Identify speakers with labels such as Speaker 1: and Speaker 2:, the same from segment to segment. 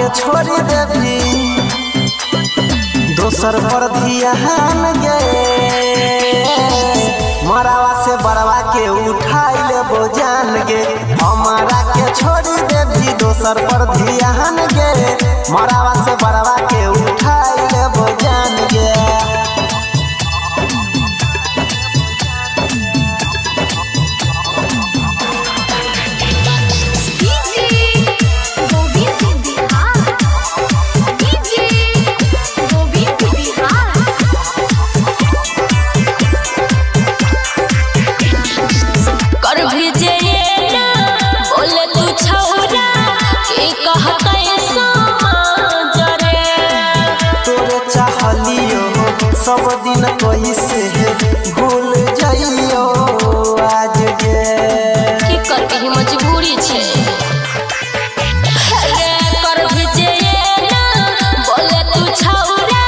Speaker 1: के छोड़ी देवी दोसर पर ध्यान गे मरावा से बड़वा के उठाई लेबो जान गे हमारा के छोड़ी देवी दोसर पर ध्यान गे मरावा से बड़वा के उठाई लेबो जान गे। सब दिन कैसे भूल जाइयो आज गे
Speaker 2: की करबी ही मजबूरी छे रे कर भेजे ना बोले तू छौरा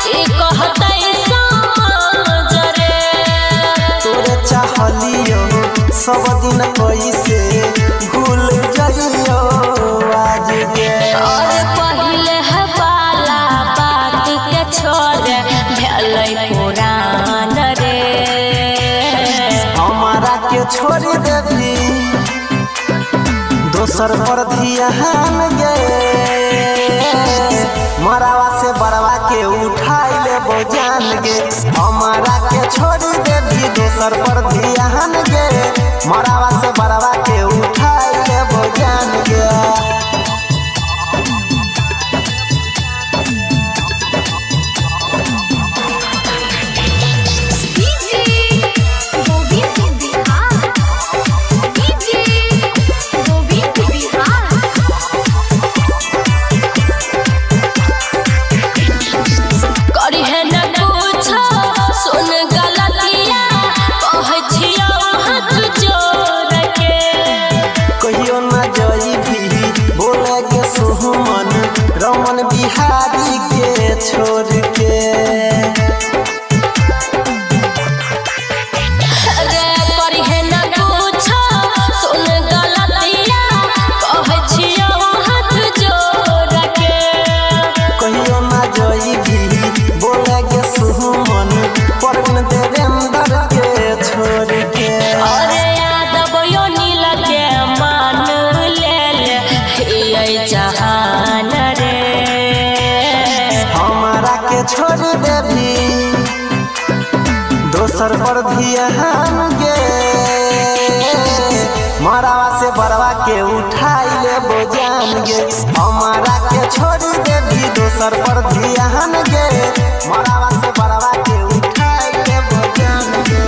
Speaker 2: की कहतै समझ रे
Speaker 1: तोरे चाहलियो सब दिन कैसे भूल जाइयो आज गे
Speaker 2: और पहिले हवाला बात के छोड़ पुरान रे
Speaker 1: हमारा के छोड़ी देवी दोसर पर ध्यान गे मरावा से बड़वा के उठाई लेबो जान गे हमारा के छोड़ी देवी दोसर पर ध्यान गे मरावा से बड़वा के उठाई लेबो जान गे। रमन बिहारी के छोड़ के
Speaker 2: रे करिहे न कुछ सुन गलतिया कहै छियो हाथ जोड़ के
Speaker 1: कहियो ना जई भी बोले गे सुमन परन देवेंद्र के छोड़ के
Speaker 2: अरे यादव यो नील के मान ले ये जहान
Speaker 1: छोड़ देवी दोसर पर ध्यान गे मरावा से बड़वा के उठाई लेबो जान गे हमारा के छोड़ देवी दोसर पर ध्यान गे मरावा से बड़वा के उठाई लेबो जान गे।